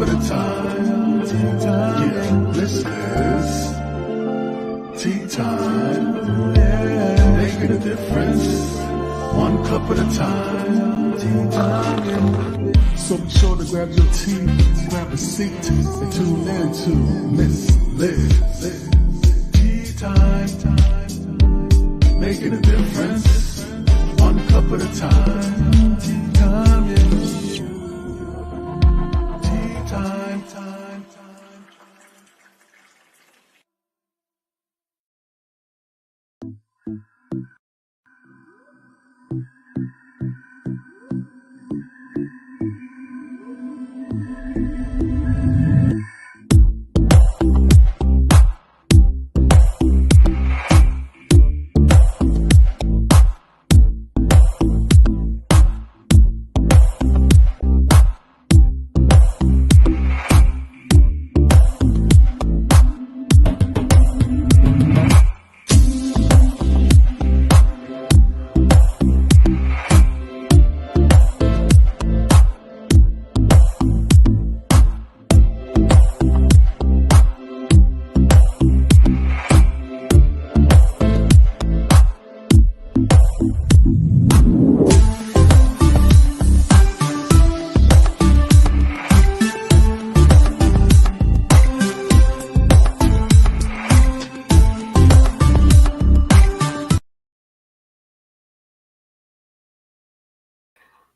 cup at a time. Yeah, this is tea time. Yeah, making a difference. One cup at a time. Tea time. So be sure to grab your tea, grab a seat, and tune in to Miss Liz. Tea time. Making a difference. One cup at a time. Tea time. Yeah. Tea time.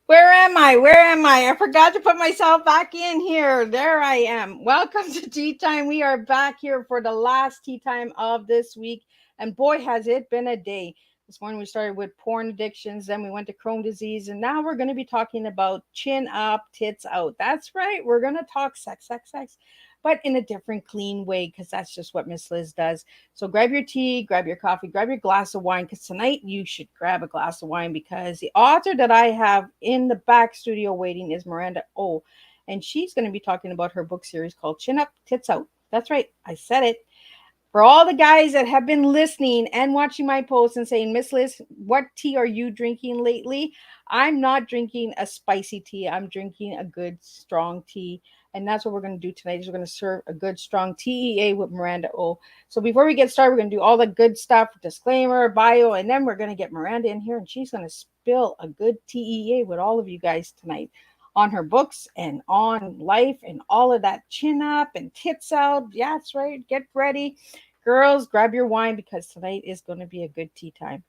Where am I? Where am I? I forgot to put myself back in here. There I am. Welcome to Tea Time. We are back here for the last Tea Time of this week. And boy, has it been a day. This morning we started with porn addictions, then we went to Crohn's disease, and now we're going to be talking about chin up, tits out. That's right. We're going to talk sex, but in a different, clean way, because that's just what Miss Liz does. So grab your tea, grab your coffee, grab your glass of wine, because tonight you should grab a glass of wine, because the author that I have in the back studio waiting is Miranda Oh, and she's going to be talking about her book series called Chin Up Tits Out. That's right, I said it. For all the guys that have been listening and watching my posts and saying, Miss Liz, what tea are you drinking lately? I'm not drinking a spicy tea. I'm drinking a good, strong tea. And that's what we're going to do tonight is we're going to serve a good, strong TEA with Miranda O. So before we get started, we're going to do all the good stuff, disclaimer, bio, and then we're going to get Miranda in here, and she's going to spill a good TEA with all of you guys tonight on her books and on life and all of that chin up and tits out. Yeah, that's right. Get ready. Girls, grab your wine because tonight is going to be a good tea time.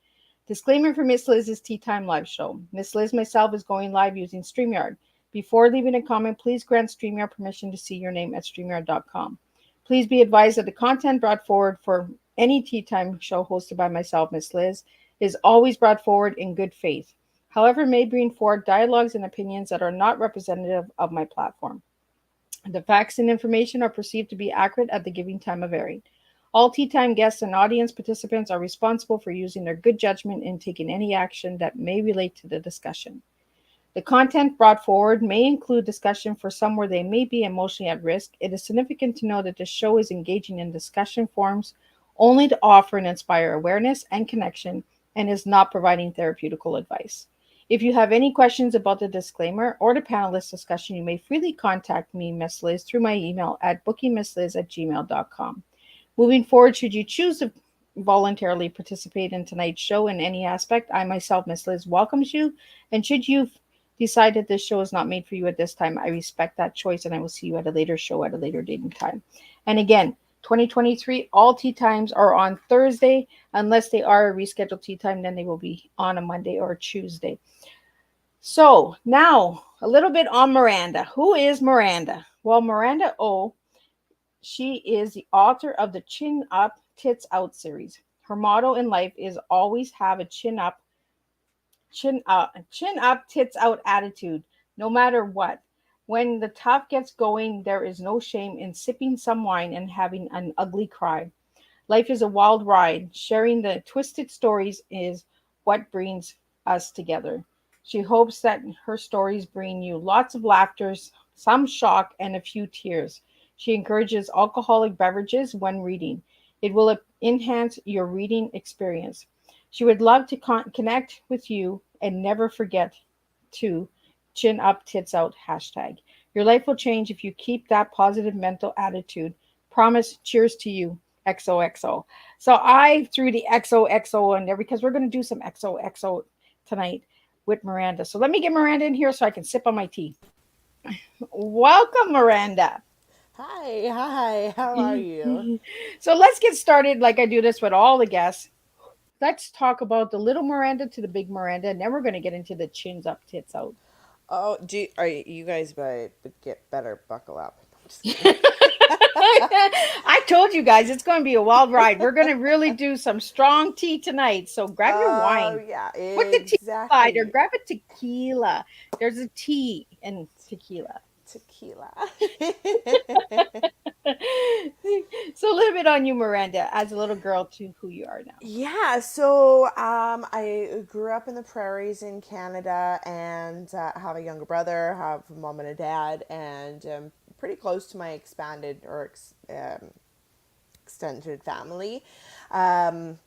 Disclaimer for Miss Liz's Tea Time live show. Miss Liz myself is going live using StreamYard. Before leaving a comment, please grant StreamYard permission to see your name at StreamYard.com. Please be advised that the content brought forward for any Tea Time show hosted by myself, Miss Liz, is always brought forward in good faith. However, may bring forward dialogues and opinions that are not representative of my platform. The facts and information are perceived to be accurate at the given time of airing. All Tea Time guests and audience participants are responsible for using their good judgment in taking any action that may relate to the discussion. The content brought forward may include discussion for some where they may be emotionally at risk. It is significant to know that this show is engaging in discussion forums only to offer and inspire awareness and connection and is not providing therapeutical advice. If you have any questions about the disclaimer or the panelist discussion, you may freely contact me, Miss Liz, through my email at bookingmissliz@gmail.com. Moving forward, should you choose to voluntarily participate in tonight's show in any aspect, I myself, Miss Liz, welcomes you. And should you decide that this show is not made for you at this time, I respect that choice, and I will see you at a later show at a later date and time. And again, 2023, all tea times are on Thursday, unless they are a rescheduled tea time, then they will be on a Monday or a Tuesday. So now a little bit on Miranda. Who is Miranda? Well, Miranda O, she is the author of the Chin Up Tits Out series. Her motto in life is always have a chin up, tits out attitude, no matter what. When the tough gets going, there is no shame in sipping some wine and having an ugly cry. Life is a wild ride. Sharing the twisted stories is what brings us together. She hopes that her stories bring you lots of laughter, some shock, and a few tears. She encourages alcoholic beverages when reading. It will enhance your reading experience. She would love to connect with you and never forget to chin up tits out hashtag. Your life will change if you keep that positive mental attitude. Promise. Cheers to you. XOXO. So I threw the XOXO in there because we're going to do some XOXO tonight with Miranda. So let me get Miranda in here so I can sip on my tea. Welcome, Miranda. Hi, hi, how are you? So let's get started like I do this with all the guests. Let's talk about the little Miranda to the big Miranda, and then we're going to get into the chins up, tits out. Oh, are you guys better get better buckle up? I'm just kidding. I told you guys it's going to be a wild ride. We're going to really do some strong tea tonight. So grab your Oh wine, yeah, put the tea aside, or exactly. grab a tequila. There's a tea in tequila. Tequila. So a little bit on you, Miranda, as a little girl to who you are now. Yeah, so I grew up in the prairies in Canada, and have a younger brother, have a mom and a dad, and pretty close to my expanded or extended family. Um,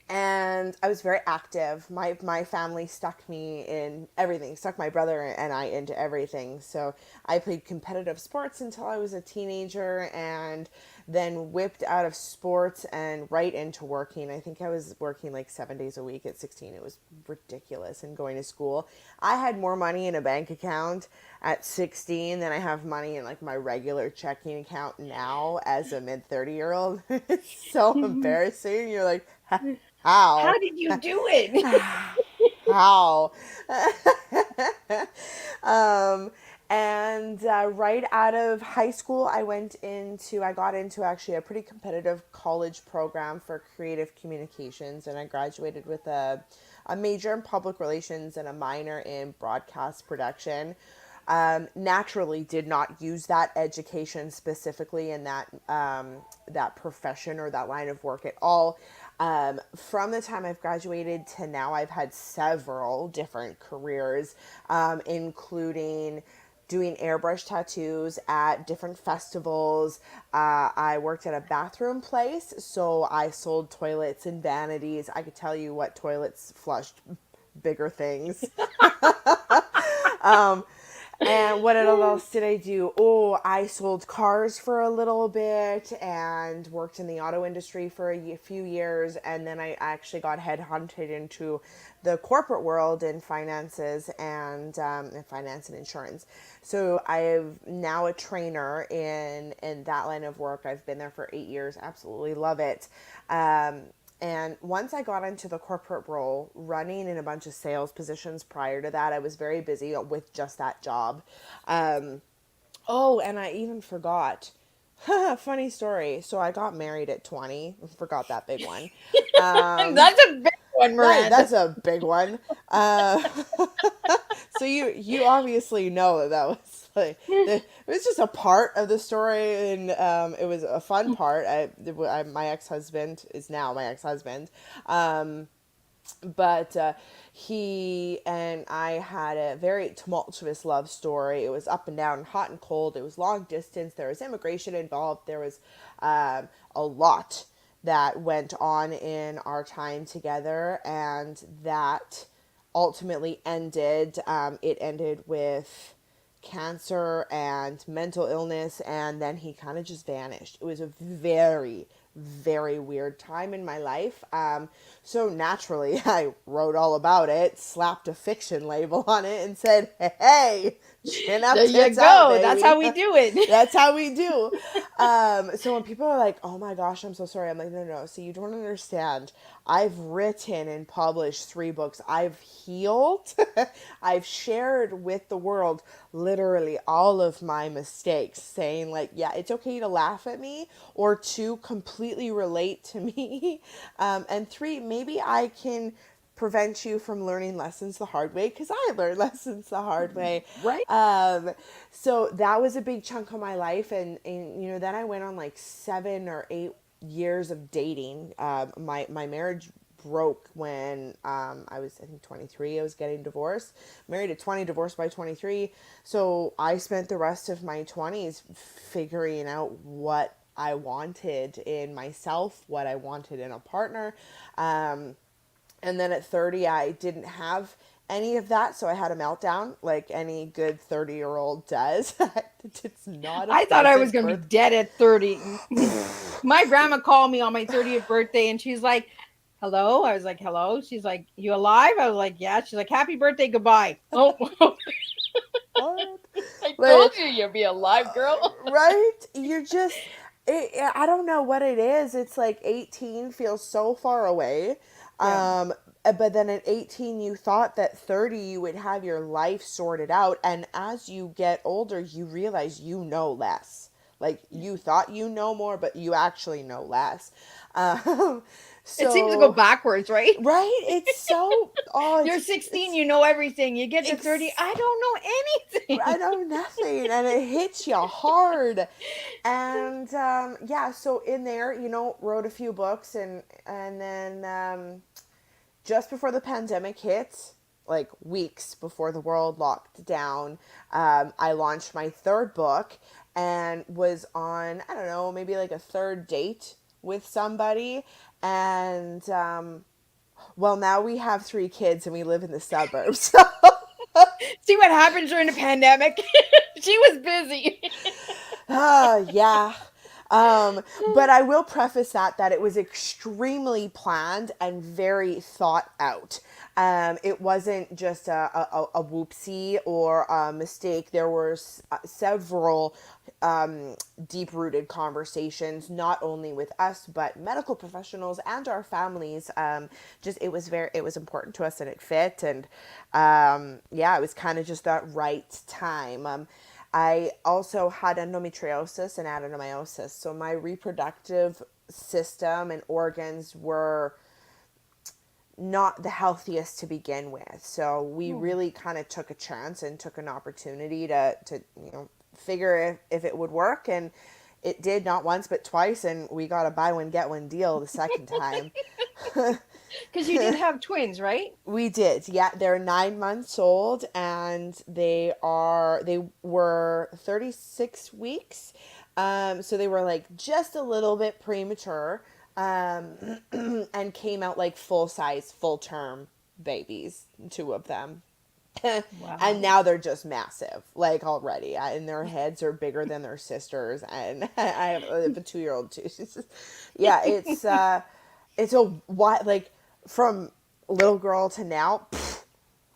and I was very active. My family stuck me in everything, stuck my brother and I into everything. So I played competitive sports until I was a teenager, and then whipped out of sports and right into working. I think I was working like 7 days a week at 16. It was ridiculous. And going to school, I had more money in a bank account at 16 than I have money in like my regular checking account now as a mid 30-year-old. It's so embarrassing. You're like, How how? did you do it? How? um, and right out of high school, I got into actually a pretty competitive college program for creative communications, and I graduated with a major in public relations and a minor in broadcast production. Naturally did not use that education specifically in that profession or that line of work at all. From the time I've graduated to now, I've had several different careers, including doing airbrush tattoos at different festivals. I worked at a bathroom place, so I sold toilets and vanities. I could tell you what toilets flushed bigger things. And what else did I do? Oh, I sold cars for a little bit and worked in the auto industry for a few years. And then I actually got headhunted into the corporate world in finances and finance and insurance. So I'm now a trainer in that line of work. I've been there for 8 years. Absolutely love it. And once I got into the corporate role, running in a bunch of sales positions prior to that, I was very busy with just that job. Oh, and I even forgot. Funny story. So I got married at 20. Forgot that big one. That's a big one, Miranda. That's a big one. Uh, so you obviously know that was like it was just a part of the story, and it was a fun part. My ex husband is now my ex husband, but he and I had a very tumultuous love story. It was up and down, hot and cold. It was long distance. There was immigration involved. There was a lot that went on in our time together, and that ultimately ended. It ended with cancer and mental illness, and then he kind of just vanished. It was a very, very weird time in my life. So naturally, I wrote all about it, slapped a fiction label on it, and said, "Hey, chin up, There you tits out, go. That's how baby." we do it. That's how we do. So when people are like, "Oh my gosh, I'm so sorry," I'm like, "No, no, no. See, you don't understand. I've written and published 3 books. I've healed. I've shared with the world literally all of my mistakes, saying like, yeah, it's okay to laugh at me, or 2, completely relate to me, and 3, maybe I can." Prevent you from learning lessons the hard way, because I learned lessons the hard way. Right? Um, so that was a big chunk of my life, and then I went on like 7 or 8 years of dating. My marriage broke when I was, I think, 23. I was getting divorced. Married at 20, divorced by 23. So I spent the rest of my 20s figuring out what I wanted in myself, what I wanted in a partner. And then at 30, I didn't have any of that, so I had a meltdown like any good 30-year-old does. It's not a I thought I was pleasant going to be birth. dead at 30. My grandma called me on my 30th birthday and she's like, hello. I was like, hello. She's like, you alive? I was like, yeah. She's like, happy birthday. Goodbye. Oh, What? I told Like, you you'd be alive, girl. right? You're just, I don't know what it is. It's like 18 feels so far away. Yeah. But then at 18, you thought that 30, you would have your life sorted out. And as you get older, you realize you know less. Like, you thought you know more, but you actually know less. Um, It seems to go so, backwards, right? right? It's so, oh, You're 16, you know everything. You get to 30, it's, I don't know I anything. know nothing, and it hits you hard. And yeah, so in there, wrote a few books, and then just before the pandemic hit, like weeks before the world locked down, I launched my third book and was on, I don't know, maybe like a third date with somebody, and well, now we have 3 kids and we live in the suburbs. See what happens during the pandemic? She was busy. Yeah. But I will preface that it was extremely planned and very thought out. It wasn't just a whoopsie or a mistake. There were several deep-rooted conversations, not only with us but medical professionals and our families. Just it was important to us and it fit, and yeah, it was kind of just that right time. I also had endometriosis and adenomyosis, so my reproductive system and organs were not the healthiest to begin with. So we really kind of took a chance and took an opportunity to figure if it would work, and it did, not once but twice, and we got a buy one get one deal the second time. Because you did have twins, right? We did. Yeah, they're 9 months old and they were 36 weeks. So they were like just a little bit premature. And came out like full size, full term babies, 2 of them. And Wow. now they're just massive, like already, and their heads are bigger than their sisters. And I have a 2-year-old too. Yeah, it's a what, like, from little girl to now.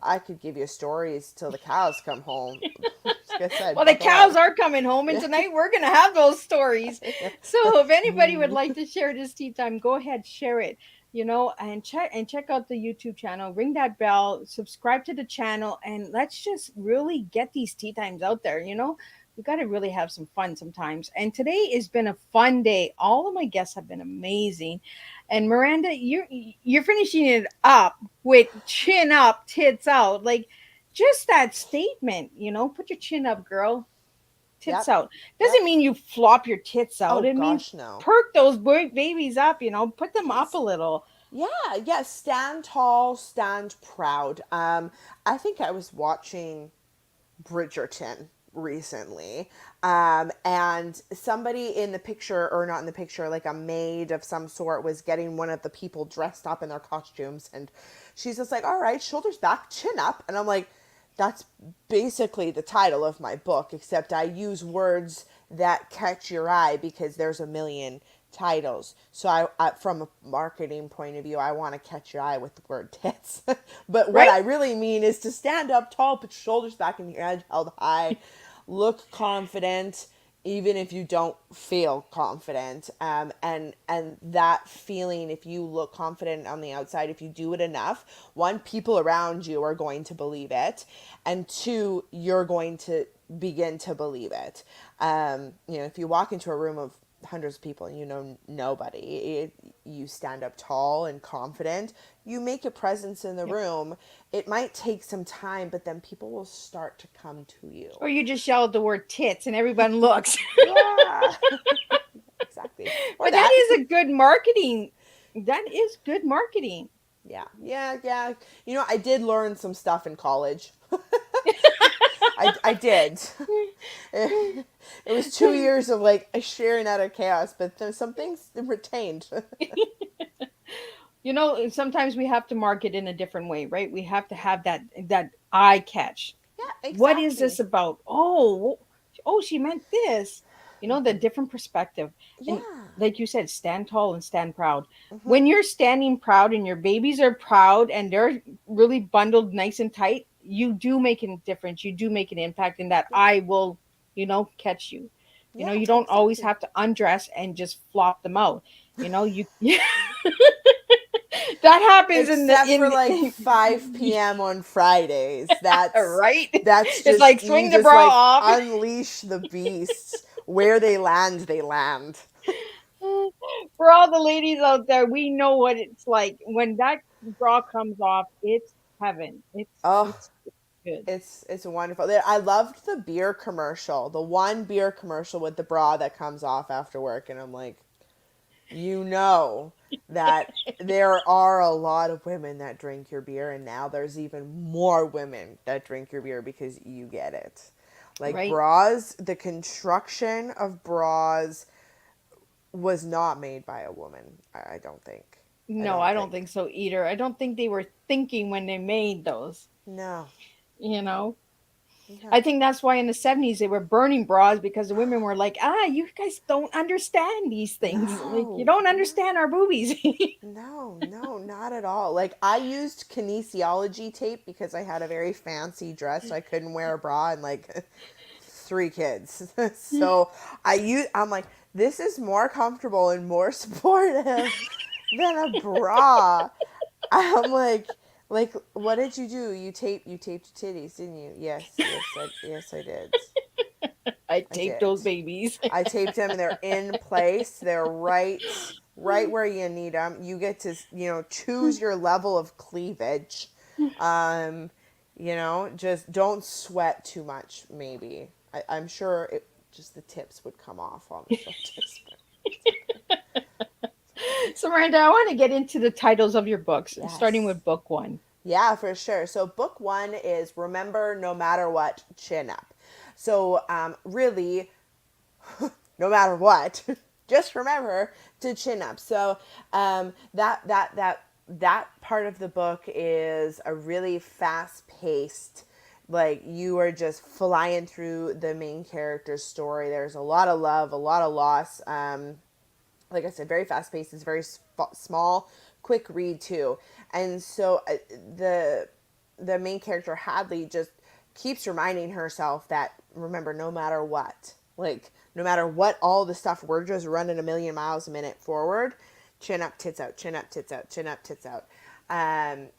I could give you stories till the cows come home. Like I said, Well, the buckle cows up. are coming home, and tonight we're going to have those stories. So, if anybody would like to share this tea time, go ahead, share it. And check out the YouTube channel. Ring that bell, subscribe to the channel, and let's just really get these tea times out there. We got to really have some fun sometimes. And today has been a fun day. All of my guests have been amazing. And Miranda, you're finishing it up with chin up, tits out. Like, just that statement, put your chin up, girl, tits Yep. out. Yep. Doesn't mean you flop your tits out. Oh It means gosh, no. perk those babies up, put them up a Yes. little. Yeah, yeah. Stand tall, stand proud. I think I was watching Bridgerton recently. And somebody in the picture, or not in the picture, like a maid of some sort, was getting one of the people dressed up in their costumes. And she's just like, all right, shoulders back, chin up. And I'm like, that's basically the title of my book, except I use words that catch your eye because there's a million titles. So from a marketing point of view, I want to catch your eye with the word tits. But what Right? I really mean is to stand up tall, put your shoulders back and your head held high, look confident, even if you don't feel confident. And that feeling, if you look confident on the outside, if you do it enough, one, people around you are going to believe it, and two, you're going to begin to believe it. If you walk into a room of hundreds of people and you know nobody, you stand up tall and confident, you make a presence in the Yep. room. It might take some time, but then people will start to come to you. Or you just yell the word tits and everyone looks. Yeah. Exactly. Or But that that. is a good marketing. That is good marketing. Yeah, yeah, yeah. I did learn some stuff in college. I did. It was 2 years of like sharing out of chaos, but there's some things retained. You know, sometimes we have to market in a different way, right? We have to have that eye catch. Yeah, What is exactly. this about? Oh, she meant this. You know, the different perspective. And Yeah. like you said, stand tall and stand proud. Hmm. When you're standing proud and your babies are proud and they're really bundled nice and tight, you do make a difference. You do make an impact, and that Yeah. eye will, catch you. You know, Yeah, you don't always exactly. have to undress and just flop them out. You know, you that happens in the Except for in like 5 p.m. on Fridays. right. That's It's just like you swing the just bra like off. unleash the beasts. Where they land, they land. For all the ladies out there, we know what it's like when that bra comes off. It's heaven. Oh, It's good. it's wonderful. I loved the beer commercial. The one beer commercial with the bra that comes off after work, and I'm like, you know that there are a lot of women that drink your beer, and now there's even more women that drink your beer because you get it. Like Right? bras, the construction of bras was not made by a woman. I don't think. I No, don't I don't think. think so either. I don't think they were thinking when they made those. No. You know, Yeah. I think that's why in the 70s they were burning bras because the women were like, you guys don't understand these things. Like, you No. don't No. understand our boobies. No, no, not at all. Like I used kinesiology tape because I had a very fancy dress, so I couldn't wear a bra and like 3 kids. So I'm like, this is more comfortable and more supportive than a bra. I'm like, what did you do? You taped your titties, didn't you? Yes, I did. I I taped did. those babies. I taped them and they're in place. They're right where you need them. You get to, choose your level of cleavage. Um, just don't sweat too much, maybe. I'm sure just the tips would come off on the shoulders. But So, Miranda, I want to get into the titles of your books, starting yes. with book one. Yeah, for sure. So, book one is Remember No Matter What, Chin Up. So, really, no matter what, just remember to chin up. So that part of the book is a really fast paced, like you are just flying through the main character's story. There's a lot of love, a lot of loss. Like I said, very fast paced. It's very small, quick read too. And so the the main character Hadley just keeps reminding herself that, remember, no matter what, like no matter what, all the stuff, we're just running a million miles a minute forward. Chin up, tits out. Chin up, tits out. Chin up, tits out. And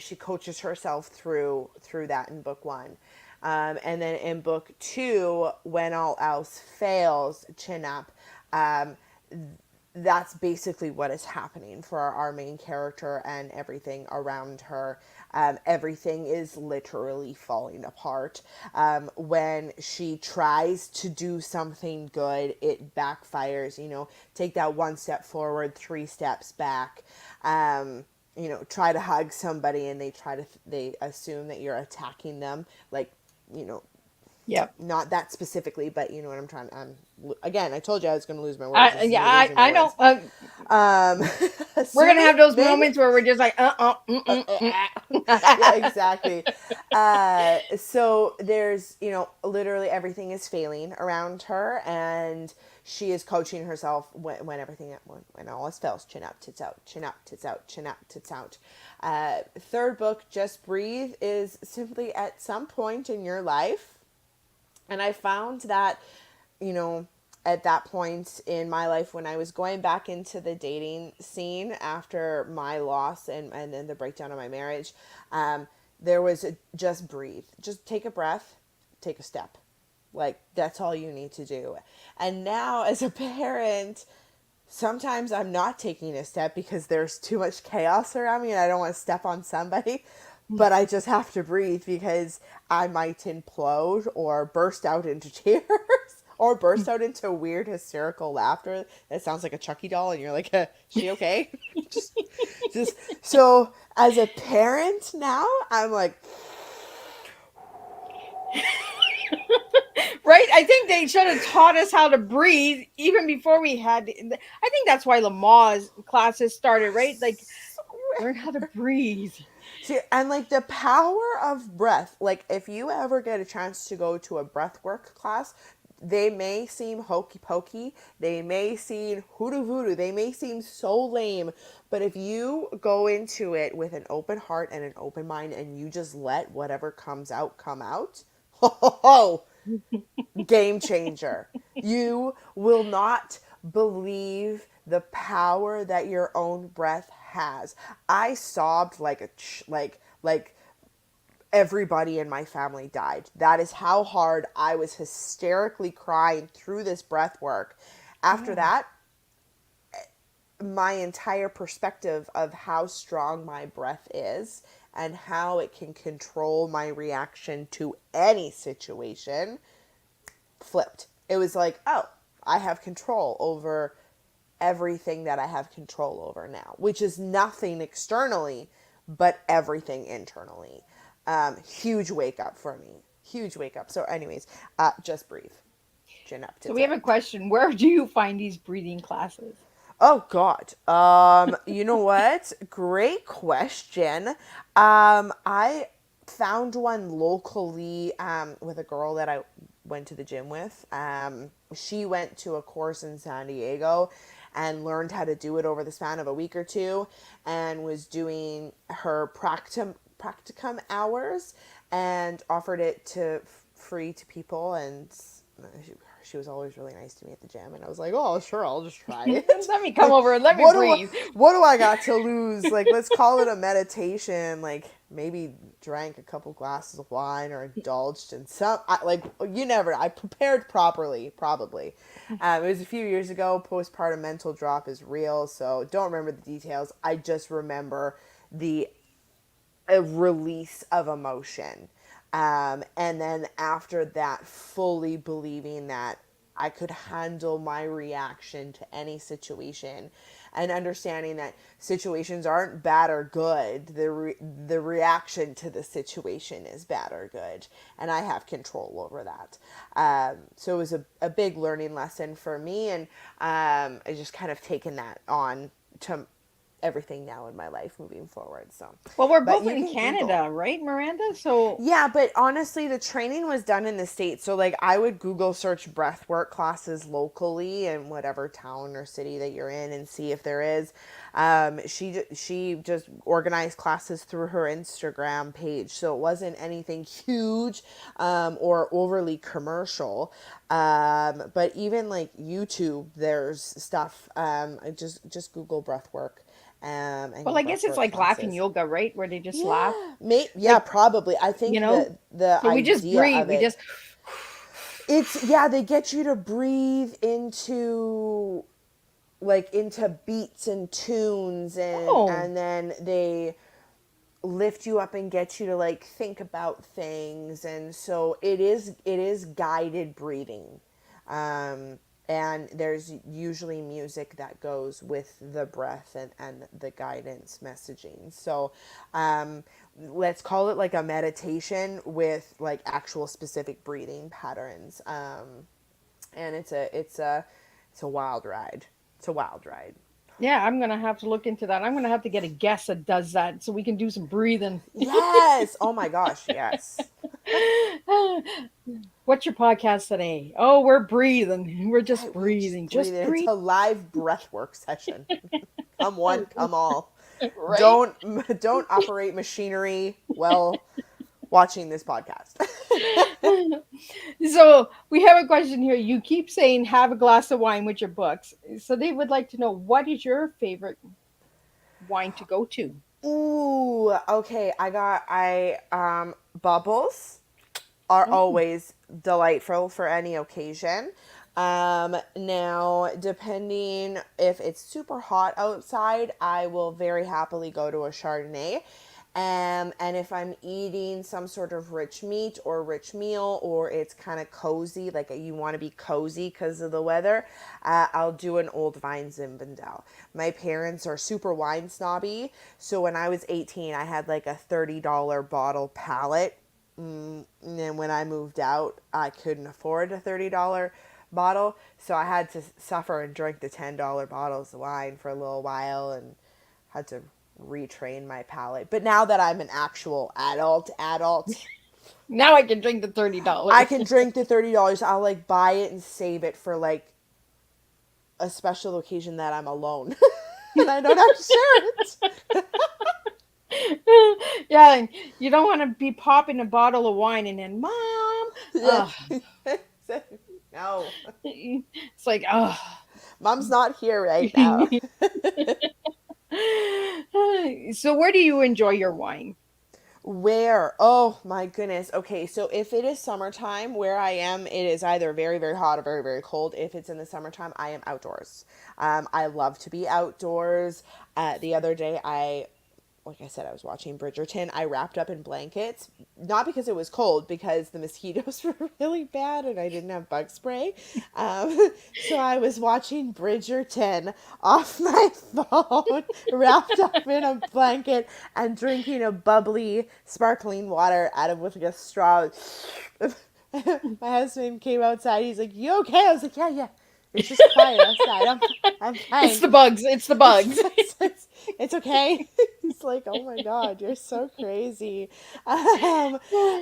she coaches herself through that in book one. And then in book two, when all else fails, chin up. That's basically what is happening for our main character and everything around her. Everything is literally falling apart. When she tries to do something good, it backfires. Take that one step forward, 3 steps back. Try to hug somebody and they assume that you're attacking them. Like, you know, Yep. not that specifically, but you know what I'm trying. Again, I told you I was going to lose my words. This is Yeah, me losing my I don't. words. Um, We're gonna have those soothing. moments where we're just like, Yeah, exactly. So there's, literally everything is failing around her, and she is coaching herself when when all else fails. Chin up, tits out. Chin up, tits out. Chin up, tits out. Third book, Just Breathe, is simply at some point in your life, and I found that, you know, at that point in my life when I was going back into the dating scene after my loss and then the breakdown of my marriage, there was just breathe. Just take a breath, take a step. Like, that's all you need to do. And now, as a parent, sometimes I'm not taking a step because there's too much chaos around me and I don't want to step on somebody. But I just have to breathe because I might implode or burst out into tears or burst out into weird hysterical laughter that sounds like a Chucky doll, and you're like, she okay? just so as a parent now, I'm like, right. I think they should have taught us how to breathe even before we had. I think that's why Lamaze classes started, right? Like Learn how to breathe. See, and like the power of breath, like if you ever get a chance to go to a breath work class, they may seem hokey pokey, they may seem hoodoo voodoo, they may seem so lame, but if you go into it with an open heart and an open mind and you just let whatever comes out come out, ho ho ho, game changer. You will not believe the power that your own breath has. I sobbed like like everybody in my family died. That is how hard I was hysterically crying through this breath work. After Yeah. that, my entire perspective of how strong my breath is and how it can control my reaction to any situation flipped. It was like, oh, I have control over everything that I have control over now, which is nothing externally, but everything internally. Huge wake up for me. Huge wake up. So, anyways, just breathe. Chin up, So tits we have out. a question. Where do you find these breathing classes? Oh God. You know what? Great question. I found one locally with a girl that I went to the gym with. She went to a course in San Diego and learned how to do it over the span of a week or two and was doing her practicum hours and offered it to free to people and she was always really nice to me at the gym and I was like, oh sure, I'll just try it. Let me come Like over and let me what do I, breathe. what do I got to lose? Like let's call it a meditation. Like maybe drank a couple glasses of wine or indulged in some like you never I prepared properly probably. It was a few years ago. Postpartum mental drop is real, so don't remember the details. I just remember the a release of emotion. And then after that, fully believing that I could handle my reaction to any situation and understanding that situations aren't bad or good. The reaction to the situation is bad or good. And I have control over that. So it was a big learning lesson for me. And I just kind of taken that on to everything now in my life moving forward. So, Well, we're but both you in can Google. Canada, right, Miranda? So, Yeah, but honestly, the training was done in the States. So, like, I would Google search breathwork classes locally in whatever town or city that you're in and see if there is. She just organized classes through her Instagram page. So, it wasn't anything huge or overly commercial. But even like YouTube, there's stuff. I just Google breathwork well, and I guess it's breathwork like laughing classes. yoga, right? Where they just laugh. Yeah, Like, probably. I think you know, the so we just idea breathe. of We it, just, it's yeah, they get you to breathe into like into beats and tunes oh, and then they lift you up and get you to like think about things and so it is guided breathing um, and there's usually music that goes with the breath and the guidance messaging so let's call it like a meditation with like actual specific breathing patterns and it's a wild ride. It's a wild ride. yeah, I'm going to have to look into that. I'm going to have to get a guest that does that so we can do some breathing. Yes. Oh my gosh. Yes. What's your podcast today? Oh, we're breathing. We're just Yeah, we just breathing. breathe Just in. It's breathe. a live breath work session. Come one, come all. Right? Don't operate machinery while watching this podcast. So we have a question here. You keep saying have a glass of wine with your books. So they would like to know what is your favorite wine to go to? Ooh, okay. I bubbles are Oh, always delightful for any occasion. Now, depending if it's super hot outside, I will very happily go to a Chardonnay. And if I'm eating some sort of rich meat or rich meal, or it's kind of cozy, like you want to be cozy because of the weather, I'll do an old vine Zinfandel. My parents are super wine snobby, so when I was 18, I had like a $30 bottle palette and then when I moved out, I couldn't afford a $30 bottle, so I had to suffer and drink the $10 bottles of wine for a little while, and had to retrain my palate. But now that I'm an actual adult, Now I can drink the $30. I can drink the $30. I'll like buy it and save it for like a special occasion that I'm alone and I don't have to share it. Yeah, and you don't want to be popping a bottle of wine and then, Mom, Yeah. oh, No, it's like, oh. Mom's not here right now. So, where do you enjoy your wine? Where? Oh my goodness. Okay, so if it is summertime where I am, it is either very, very hot or very, very cold. If it's in the summertime, I am outdoors. I love to be outdoors. The other day, like I said, I was watching Bridgerton. I wrapped up in blankets, not because it was cold, because the mosquitoes were really bad and I didn't have bug spray. So I was watching Bridgerton off my phone, wrapped up in a blanket and drinking a bubbly, sparkling water out of with like a straw. My husband came outside. He's like, "You okay?" I was like, "Yeah, yeah. It's just quiet outside. I'm It's fine. the bugs. It's the bugs. It's okay." He's like, "Oh my God, you're so crazy." Um,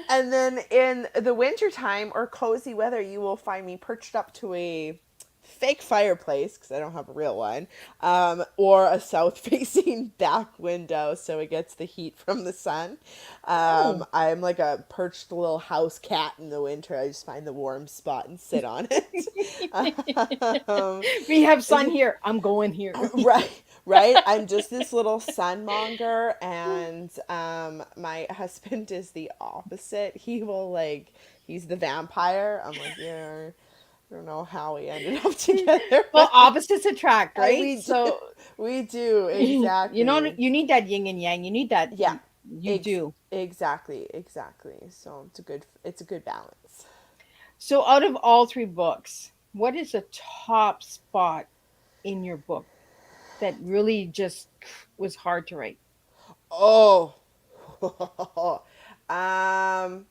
and then in the wintertime or cozy weather, you will find me perched up to a fake fireplace because I don't have a real one, or a south facing back window so it gets the heat from the sun. Oh, I'm like a perched little house cat in the winter. I just find the warm spot and sit on it. um, we have sun here. I'm going here. right, right. I'm just this little sunmonger, and my husband is the opposite. He's the vampire. I'm like, yeah, I don't know how we ended up together, Well, but opposites attract, right? we do, So, we do exactly. you need that yin and yang. You need that. Yeah, You do. exactly. So it's a good balance. So, out of all three books, what is the top spot in your book that really just was hard to write? Oh, um,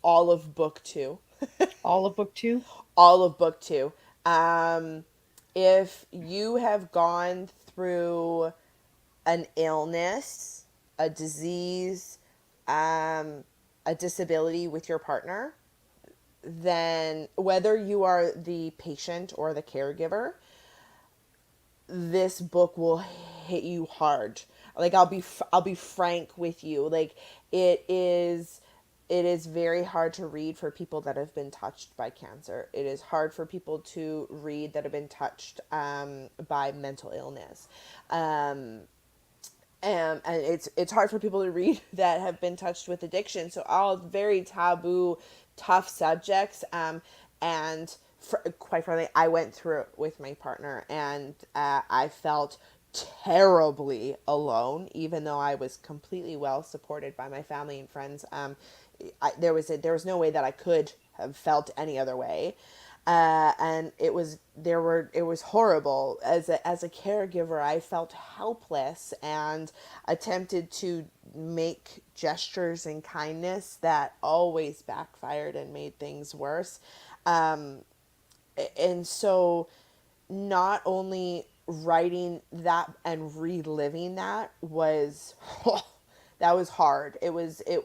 all of book two. All of book two? All of book two. Um, if you have gone through an illness, a disease, a disability with your partner, then whether you are the patient or the caregiver, this book will hit you hard. Like I'll be frank with you. Like it is it is very hard to read for people that have been touched by cancer. It is hard for people to read that have been touched by mental illness. And it's hard for people to read that have been touched with addiction. So all very taboo, tough subjects. And quite frankly, I went through it with my partner, and I felt terribly alone, even though I was completely well supported by my family and friends. There was no way that I could have felt any other way. And it was horrible. As a caregiver, I felt helpless and attempted to make gestures and kindness that always backfired and made things worse. And so not only writing that and reliving that was that was hard. It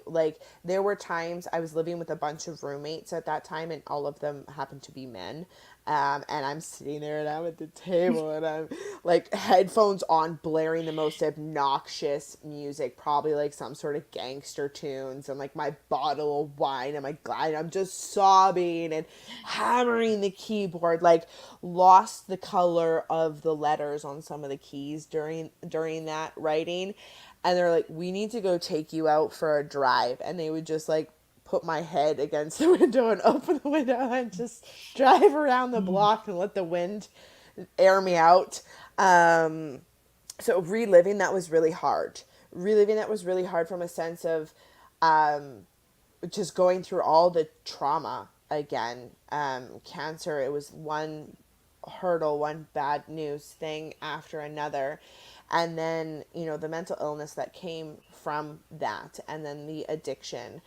like there were times I was living with a bunch of roommates at that time, and all of them happened to be men. And I'm sitting there and I'm at the table and I'm like headphones on, blaring the most obnoxious music, probably like some sort of gangster tunes, and like my bottle of wine and my glass. I'm just sobbing and hammering the keyboard, like lost the color of the letters on some of the keys during that writing. And they're like, "We need to go take you out for a drive," and they would just like put my head against the window and open the window and just drive around the block and let the wind air me out. So reliving that was really hard. Reliving that was really hard from a sense of just going through all the trauma again. Cancer, it was one hurdle, one bad news thing after another. And then, the mental illness that came from that, and then the addiction,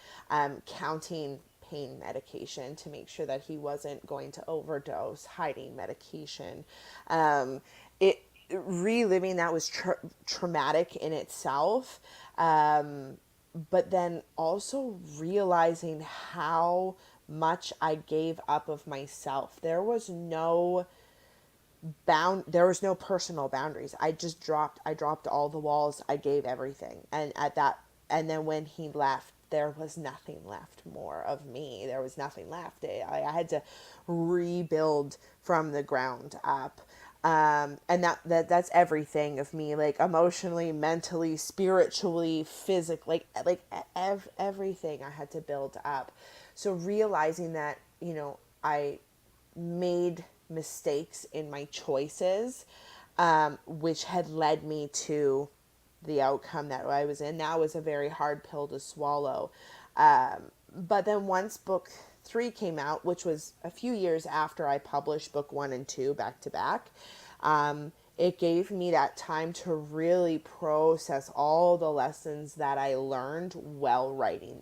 counting pain medication to make sure that he wasn't going to overdose, hiding medication. Um, it reliving that was traumatic in itself. But then also realizing how much I gave up of myself. There was no personal boundaries. I dropped all the walls. I gave everything. And then when he left, there was nothing left more of me. There was nothing left. I had to rebuild from the ground up. And that's everything of me, like emotionally, mentally, spiritually, physically, everything I had to build up. So realizing that, I made mistakes in my choices, which had led me to the outcome that I was in. That was a very hard pill to swallow. But then once book 3 came out, which was a few years after I published book 1 and 2 back to back, it gave me that time to really process all the lessons that I learned while writing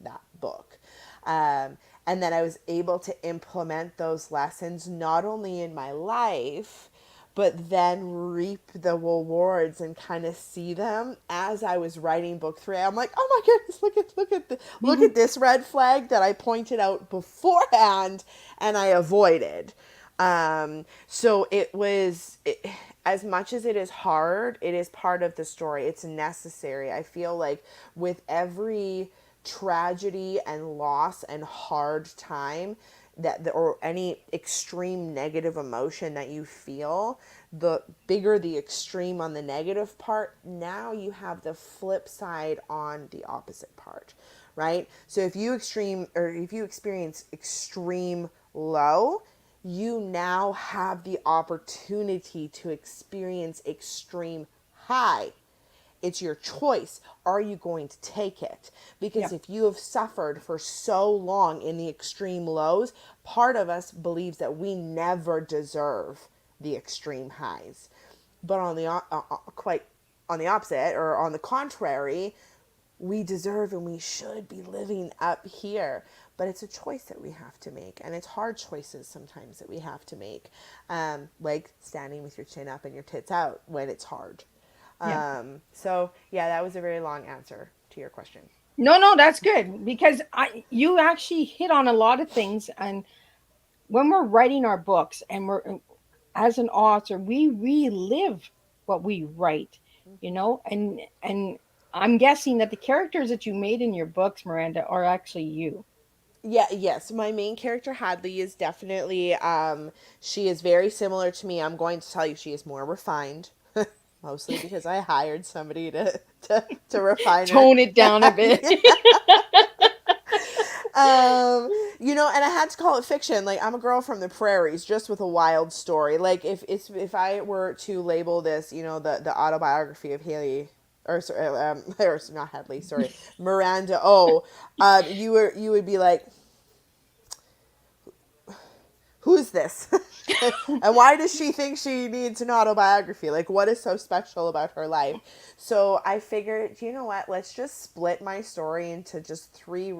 that book. And then I was able to implement those lessons not only in my life, but then reap the rewards and kind of see them as I was writing book 3. I'm like, oh my goodness, look at this red flag that I pointed out beforehand and I avoided. So as much as it is hard, it is part of the story. It's necessary. I feel like with every tragedy and loss and hard time or any extreme negative emotion that you feel, the bigger the extreme on the negative part, now you have the flip side on the opposite part, right? So if you experience extreme low, you now have the opportunity to experience extreme high. It's your choice. Are you going to take it? Because Yeah. if you have suffered for so long in the extreme lows, part of us believes that we never deserve the extreme highs. But quite on the opposite, or on the contrary, we deserve and we should be living up here. But it's a choice that we have to make, and it's hard choices sometimes that we have to make, like standing with your chin up and your tits out when it's hard. Yeah. So yeah, that was a very long answer to your question. No, no, that's good because you actually hit on a lot of things. And when we're writing our books and we're as an author, we relive what we write, and I'm guessing that the characters that you made in your books, Miranda, are actually you. Yeah, yes. My main character Hadley is definitely she is very similar to me. I'm going to tell you she is more refined. Mostly because I hired somebody to refine her. Tone it down a bit. And I had to call it fiction. Like, I'm a girl from the prairies, just with a wild story. Like, if I were to label this, the autobiography of Haley, or not Hadley, sorry, Miranda Oh, you would be like, who's this? And why does she think she needs an autobiography? Like, what is so special about her life? So I figured, you know what? Let's just split my story into just three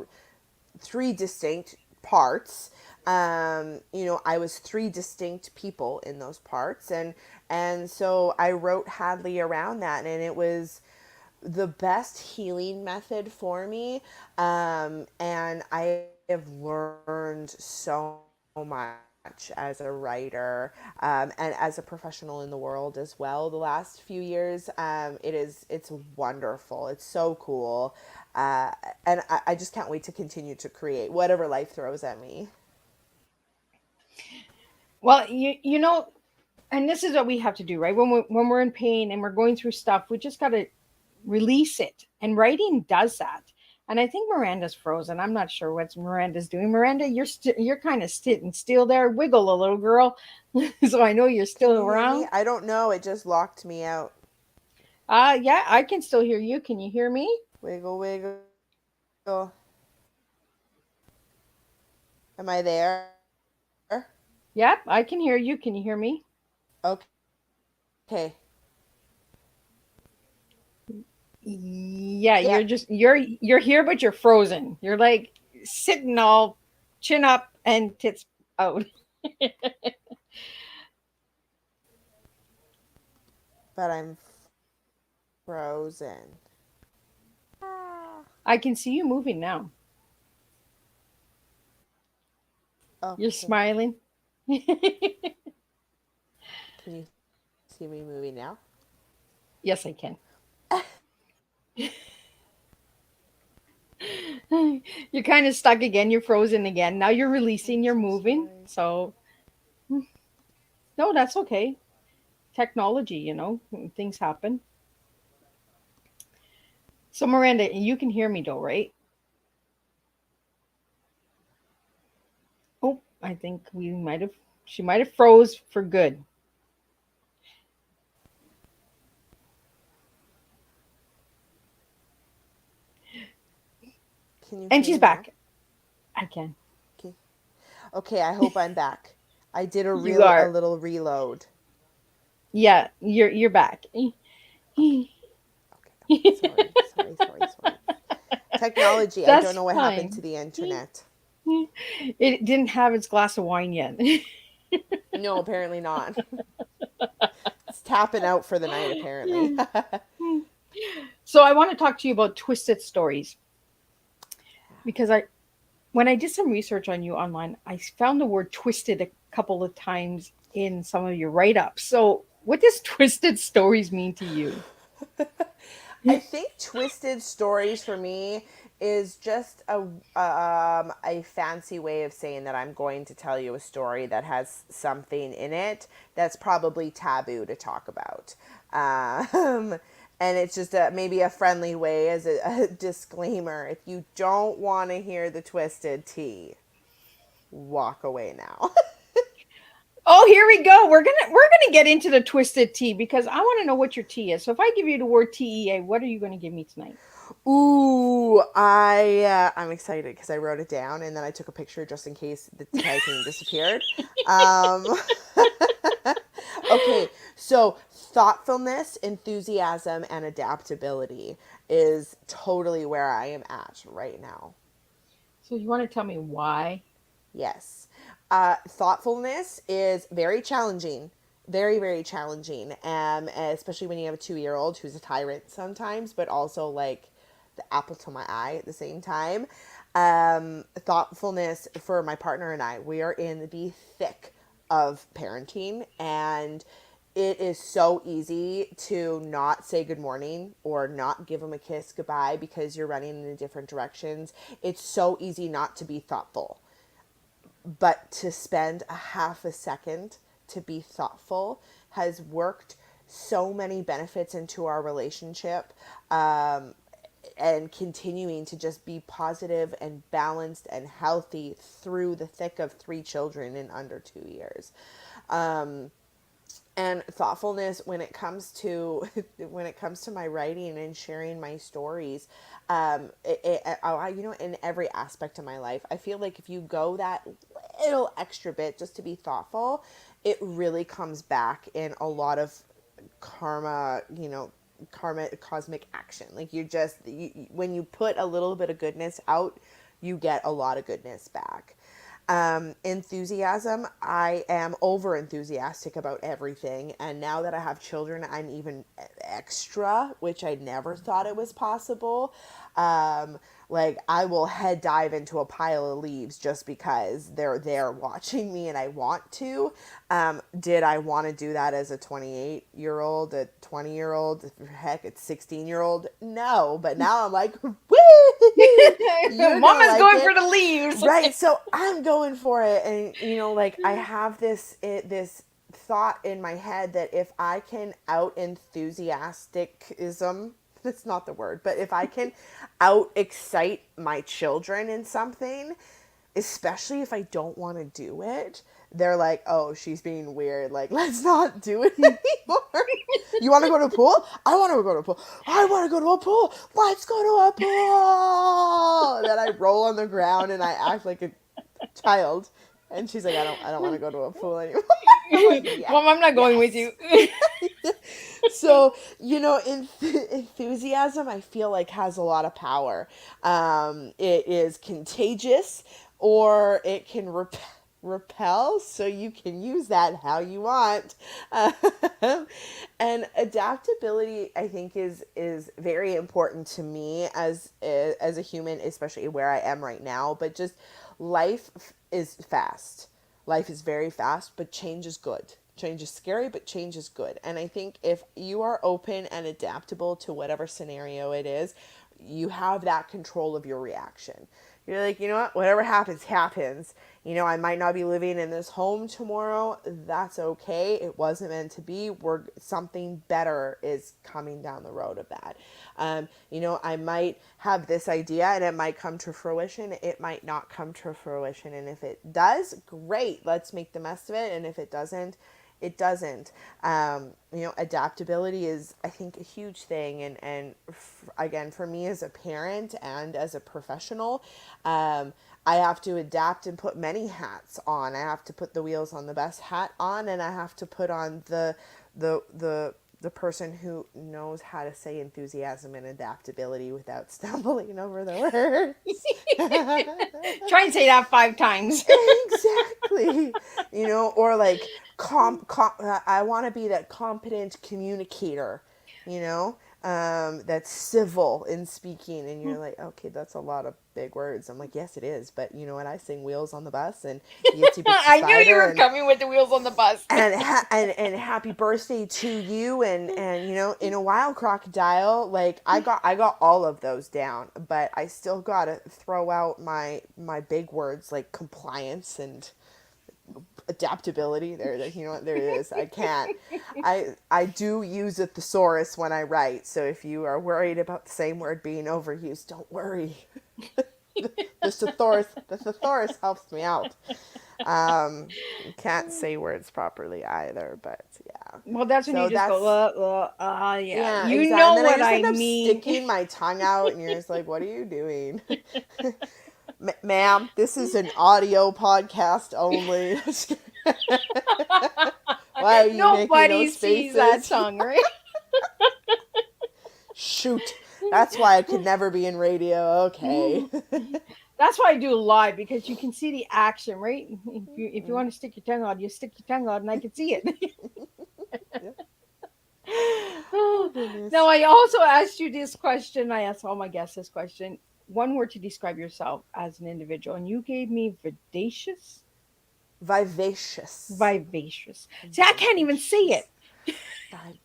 distinct parts. I was three distinct people in those parts, and so I wrote Hadley around that, and it was the best healing method for me. And I have learned so much as a writer, and as a professional in the world as well. The last few years, it's wonderful. It's so cool, and I just can't wait to continue to create whatever life throws at me. Well, and this is what we have to do, right? When we're in pain and we're going through stuff, we just got to release it. And writing does that. And I think Miranda's frozen. I'm not sure what Miranda's doing. Miranda, you're kind of sitting still there. Wiggle a little girl, so I know you're Can still you hear me? around. I don't know. It just locked me out. Yeah, I can still hear you. Can you hear me? Wiggle, wiggle. Am I there? Yep, I can hear you. Can you hear me? Okay. Yeah, Yep. you're here, but you're frozen. You're like sitting all chin up and tits out. but I'm frozen. Ah. I can see you moving now. You're Okay. smiling. Can you see me moving now? Yes, I can. You're kind of stuck again. You're frozen again. Now you're I'm releasing, you're so moving. sorry. So, no, that's okay. Technology, things happen. So, Miranda, you can hear me though, right? Oh, I think she might have froze for good. Can you And hear she's me now? back. I can. Okay. Okay, I hope I'm back. I did You a are. little reload. Yeah, you're back. Okay. Okay. Okay. Sorry. Sorry. Sorry. Sorry. Technology. I don't That's know what happened to fine. the internet. It didn't have its glass of wine yet. No, apparently not. It's tapping out for the night, apparently. So I want to talk to you about twisted stories because I when I did some research on you online, I found the word twisted a couple of times in some of your write-ups. So what does twisted stories mean to you? I think twisted stories for me is just a fancy way of saying that I'm going to tell you a story that has something in it that's probably taboo to talk about. And it's just maybe a friendly way as a disclaimer. If you don't want to hear the twisted tea, walk away now. Oh, here we go. We're gonna get into the twisted tea because I want to know what your tea is. So if I give you the word TEA, what are you going to give me tonight? Ooh, I'm excited because I wrote it down and then I took a picture just in case the typing disappeared. Um, okay, so thoughtfulness, enthusiasm, and adaptability is totally where I am at right now. So you want to tell me why? Yes. Thoughtfulness is very challenging. Very, very challenging. Especially when you have a 2 year old who's a tyrant sometimes, but also like the apple to my eye at the same time. Thoughtfulness for my partner and I, we are in the thick of parenting, and it is so easy to not say good morning or not give them a kiss goodbye because you're running in different directions. It's so easy not to be thoughtful, but to spend a half a second to be thoughtful has worked so many benefits into our relationship, and continuing to just be positive and balanced and healthy through the thick of 3 children in under 2 years. And thoughtfulness when it comes to when it comes to my writing and sharing my stories, in every aspect of my life, I feel like if you go that little extra bit just to be thoughtful, it really comes back in a lot of karma, karma, cosmic action. Like when you put a little bit of goodness out, you get a lot of goodness back. Enthusiasm, I am over enthusiastic about everything, and now that I have children, I'm even extra, which I never thought it was possible. Like I will head dive into a pile of leaves just because they're there watching me and I want to. Did I want to do that as a 28-year-old, a 20-year-old, heck, a 16-year-old? No, but now I'm like, woo, you're gonna Mama's like going for it. the leaves. Right, so I'm going for it, and like I have this thought in my head that if I can out enthusiasticism, that's not the word, but if I can out excite my children in something, especially if I don't want to do it, they're like, "Oh, she's being weird. Like, let's not do it anymore." You want to go to a pool? I want to go to a pool. I want to go to a pool. Let's go to a pool. And then I roll on the ground and I act like a child. And she's like, I don't want to go to a pool anymore. I'm like, yeah, Mom, I'm not going with yes. you. So, enthusiasm, I feel like, has a lot of power. It is contagious, or it can repel. repel, so you can use that how you want. And adaptability, I think, is very important to me as a human, especially where I am right now. But just life is fast. Life is very fast, but change is good. Change is scary, but change is good. And I think if you are open and adaptable to whatever scenario it is, you have that control of your reaction. You're like, you know what? Whatever happens, happens. You know, I might not be living in this home tomorrow. That's okay. It wasn't meant to be. Something better is coming down the road of that. You know, I might have this idea and it might come to fruition. It might not come to fruition. And if it does, great. Let's make the best of it. And if it doesn't, it doesn't. You know, adaptability is, I think, a huge thing. Again, for me as a parent and as a professional, I have to adapt and put many hats on. I have to put the wheels on the bus hat on, and I have to put on the person who knows how to say enthusiasm and adaptability without stumbling over the words. Try and say that 5 times. Exactly. You know, or like I want to be that competent communicator, you know, that's civil in speaking. And you're like, okay, that's a lot of big words. I'm like, yes, it is. But you know what? I sing Wheels on the Bus and Itsy Bitsy I knew you were Spider coming with the wheels on the bus. and happy birthday to you and you know, in a wild crocodile. Like I got all of those down, but I still gotta throw out my big words like compliance and adaptability. You know what, there it is. I can't. I do use a thesaurus when I write, so if you are worried about the same word being overused, don't worry. The thesaurus helps me out. Can't say words properly either, but yeah. Well, that's when So you just that's go, yeah. yeah, You exactly. know And then I what just I end up mean. sticking my tongue out, and you're just like, "What are you doing, ma'am? This is an audio podcast only." Why are you making Nobody those sees that faces? tongue, right? Shoot, that's why I could never be in radio. Okay. That's why I do live, because you can see the action, right? If you want to stick your tongue out, you stick your tongue out, and I can see it. Yep. Oh Now, goodness. I also asked you this question. I asked all my guests this question. One word to describe yourself as an individual, and you gave me vivacious. Vivacious. Vivacious. See, I can't even say Vivacious. it.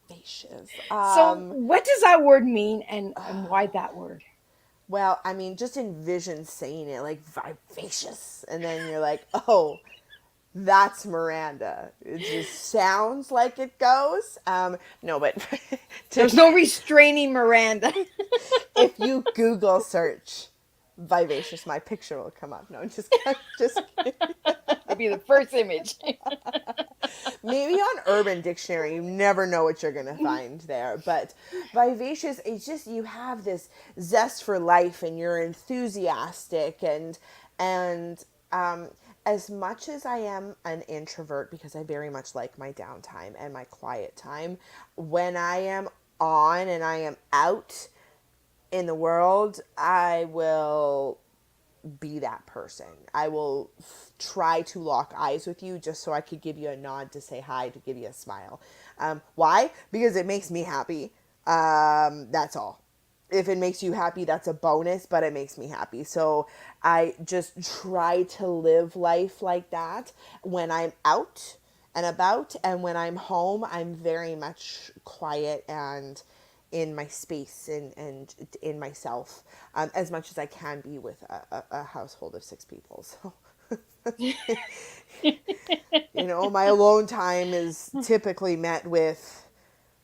Vivacious. So, what does that word mean, and why that word? Well, I mean, just envision saying it like vivacious, and then you're like, oh, that's Miranda. It just sounds like it goes. No, but There's no restraining Miranda. if you Google search vivacious, my picture will come up. No, just kidding. It'll be the first image. Maybe on Urban Dictionary, you never know what you're going to find there. But vivacious, it's just you have this zest for life and you're enthusiastic and as much as I am an introvert, because I very much like my downtime and my quiet time, when I am on and I am out in the world, I will be that person. I will try to lock eyes with you just so I could give you a nod to say hi, to give you a smile. Why? Because it makes me happy. That's all. If it makes you happy, that's a bonus, but it makes me happy. So I just try to live life like that when I'm out and about, and when I'm home, I'm very much quiet and in my space and in myself, as much as I can be with a household of 6 people. So, you know, my alone time is typically met with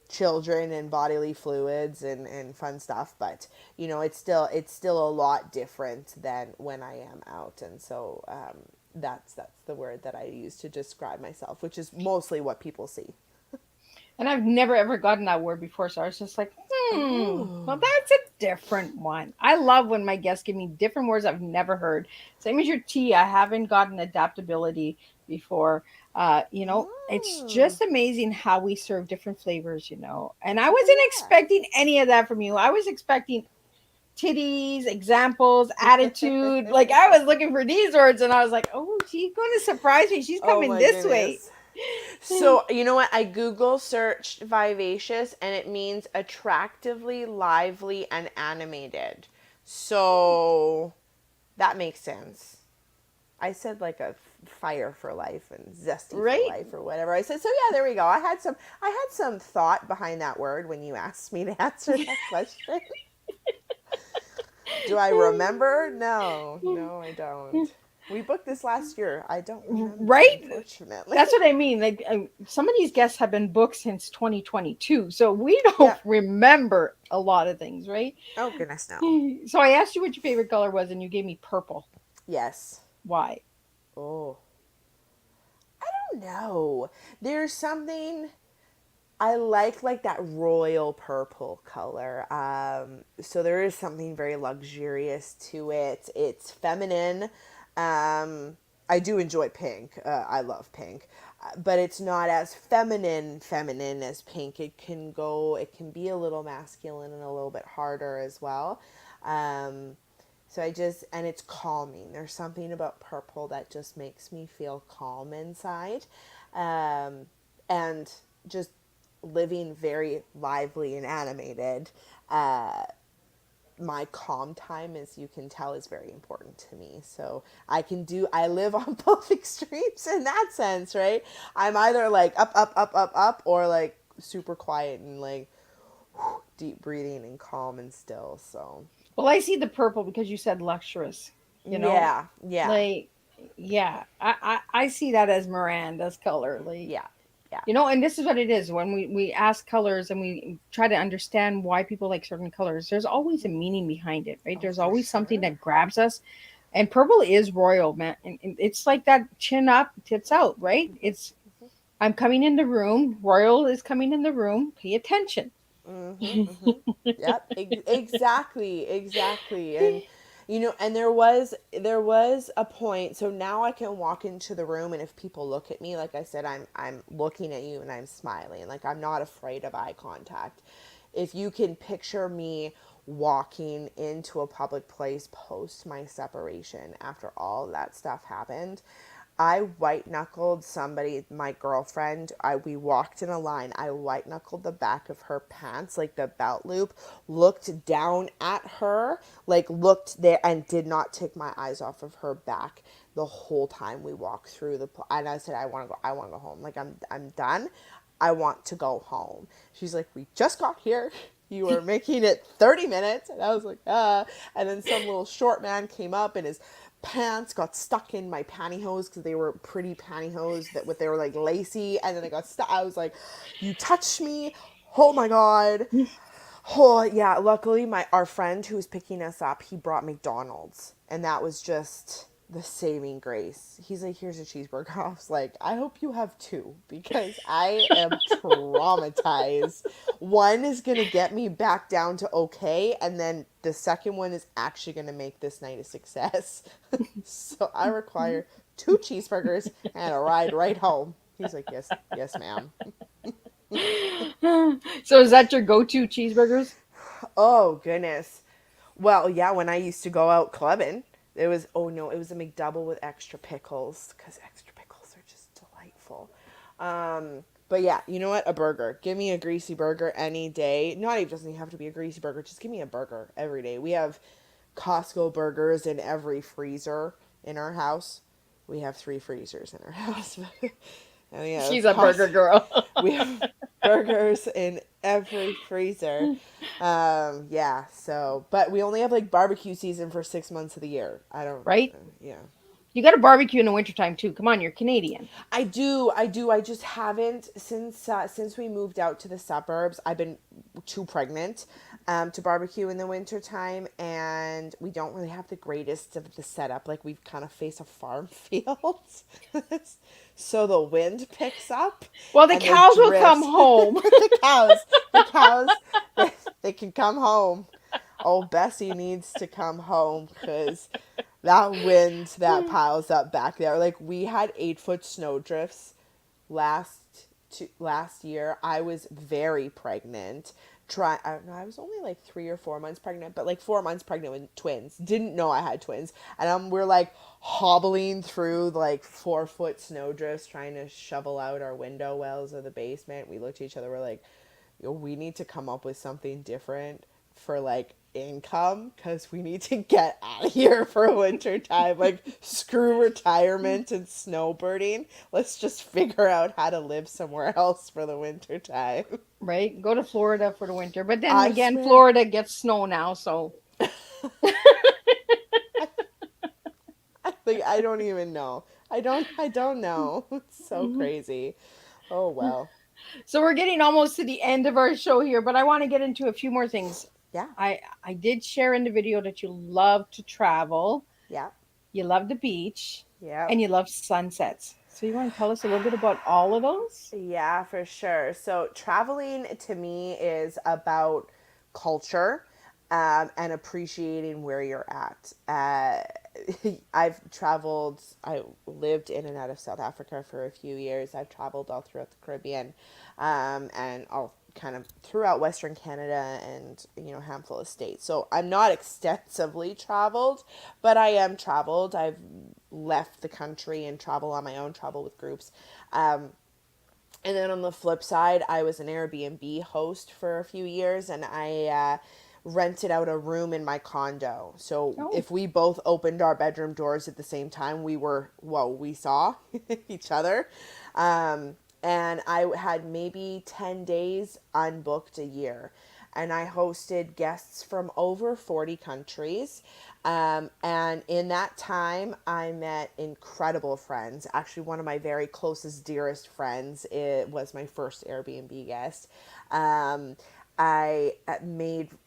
children and bodily fluids and fun stuff, but you know, it's still a lot different than when I am out. And so that's the word that I use to describe myself, which is mostly what people see. And I've never ever gotten that word before, so I was just like, well, Oh. that's a different one. I love when my guests give me different words I've never heard. Same as your tea, I haven't gotten adaptability before. It's Oh. just amazing how we serve different flavors. And I Oh wasn't yeah. expecting any of that from you. I was expecting titties, examples, attitude. Like I was looking for these words and I was like, oh, she's going to surprise me. She's Oh coming my this way. goodness. So, you know what? I Google searched vivacious and it means attractively, lively, and animated. So, that makes sense. I said like a fire for life and zesty for Right? life or whatever. I said, so yeah, there we go. I had some thought behind that word when you asked me to answer that question. Do I remember? No, I don't. We booked this last year. I don't remember, Right? unfortunately. That's what I mean. Like some of these guests have been booked since 2022, so we don't Yeah. remember a lot of things, right? Oh goodness, no. So I asked you what your favorite color was, and you gave me purple. Yes. Why? Oh, I don't know. There's something I like that royal purple color. So there is something very luxurious to it. It's feminine. I do enjoy pink. I love pink, but it's not as feminine as pink. It can be a little masculine and a little bit harder as well. Um, and it's calming. There's something about purple that just makes me feel calm inside. And just living very lively and animated, my calm time, as you can tell, is very important to me. So I live on both extremes in that sense, right? I'm either like up, or like super quiet and like deep breathing and calm and still. So Well, I see the purple because you said luxurious. You know, yeah, yeah, like yeah, I see that as Miranda's color. Like yeah, yeah. you know, and this is what it is when we ask colors and we try to understand why people like certain colors. There's always a meaning behind it, right? Oh, There's for always something sure. that grabs us. And purple is royal, man. And it's like that chin up, tits out, right? It's I'm coming in the room. Royal is coming in the room. Pay attention. Yep, exactly, exactly. And and there was a point. So now I can walk into the room, and if people look at me, like I said, I'm looking at you and I'm smiling. Like I'm not afraid of eye contact. If you can picture me walking into a public place post my separation after all that stuff happened, I white knuckled somebody, my girlfriend. We walked in a line. I white knuckled the back of her pants, like the belt loop, looked down at her, like looked there, and did not take my eyes off of her back the whole time we walked through and I said, I want to go home. Like I'm done. I want to go home. She's like, we just got here. You were making it 30 minutes. And I was like, ah. And then some little short man came up and his pants got stuck in my pantyhose because they were pretty pantyhose they were like lacy. And then they got stuck. I was like, you touched me. Oh my God. Oh yeah. Luckily our friend who was picking us up, he brought McDonald's. And that was just the saving grace. He's like, here's a cheeseburger. I was like, I hope you have two because I am traumatized. One is going to get me back down to okay, and then the second one is actually going to make this night a success. So I require two cheeseburgers and a ride right home. He's like, yes, ma'am. So is that your go-to cheeseburgers? Oh, goodness. Well, yeah, when I used to go out clubbing, it was, oh no, it was a McDouble with extra pickles because extra pickles are just delightful. But yeah, you know what? A burger. Give me a greasy burger any day. Not even doesn't have to be a greasy burger. Just give me a burger every day. We have Costco burgers in every freezer in our house. We have 3 freezers in our house. And we have She's a burger girl. we have burgers in every freezer. Yeah, so, but we only have like barbecue season for 6 months of the year. I don't, Right? yeah. You got to barbecue in the wintertime too. Come on, you're Canadian. I do. I just haven't since we moved out to the suburbs. I've been too pregnant to barbecue in the wintertime, and we don't really have the greatest of the setup. Like we kind of face a farm field, so the wind picks up. Well, the And cows will drifts. come home. the cows, they can come home. Oh, Bessie needs to come home because that wind that piles up back there. Like we had 8-foot snow drifts last year. I was very pregnant. No, I was only like 3 or 4 months pregnant, but like 4 months pregnant with twins. Didn't know I had twins, and we're like hobbling through like 4 foot snowdrifts, trying to shovel out our window wells of the basement. We looked at each other. We're like, "Yo, we need to come up with something different for like income because we need to get out of here for winter time. Like, screw retirement and snowbirding. Let's just figure out how to live somewhere else for the winter time." Right? Go to Florida for the winter. But then I again, swear. Florida gets snow now, so Like, I don't even know. I don't know. It's so crazy. Oh well. so we're getting almost to the end of our show here, but I want to get into a few more things. Yeah. I did share in the video that you love to travel, Yeah. you love the beach, Yep. and you love sunsets. So you want to tell us a little bit about all of those? Yeah, for sure. So traveling to me is about culture, and appreciating where you're at. I've traveled, I lived in and out of South Africa for a few years. I've traveled all throughout the Caribbean, and all kind of throughout Western Canada and, a handful of states. So I'm not extensively traveled, but I am traveled. I've left the country and travel on my own, travel with groups. And then on the flip side, I was an Airbnb host for a few years, and I rented out a room in my condo. So Oh, if we both opened our bedroom doors at the same time, we saw each other. And I had maybe 10 days unbooked a year. And I hosted guests from over 40 countries. And in that time, I met incredible friends. Actually, one of my very closest, dearest friends, it was my first Airbnb guest. I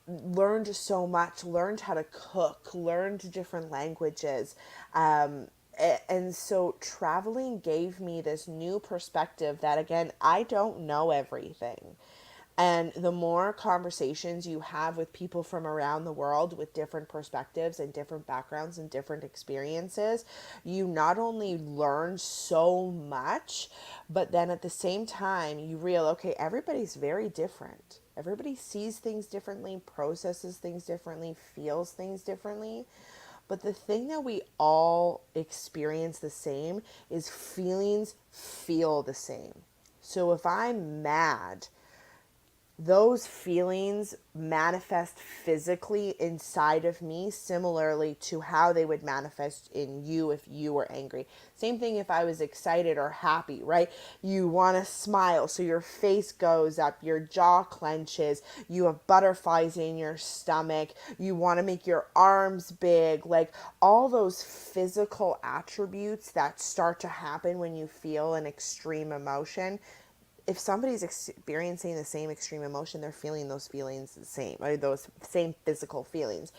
learned so much, learned how to cook, learned different languages. And so traveling gave me this new perspective that, again, I don't know everything. And the more conversations you have with people from around the world with different perspectives and different backgrounds and different experiences, you not only learn so much, but then at the same time, you realize, okay, everybody's very different. Everybody sees things differently, processes things differently, feels things differently. But the thing that we all experience the same is feelings feel the same. So if I'm mad, those feelings manifest physically inside of me similarly to how they would manifest in you if you were angry. Same thing if I was excited or happy, right? You want to smile, so your face goes up, your jaw clenches, you have butterflies in your stomach, you want to make your arms big, like all those physical attributes that start to happen when you feel an extreme emotion. If somebody's experiencing the same extreme emotion, they're feeling those feelings the same, or those same physical feelings.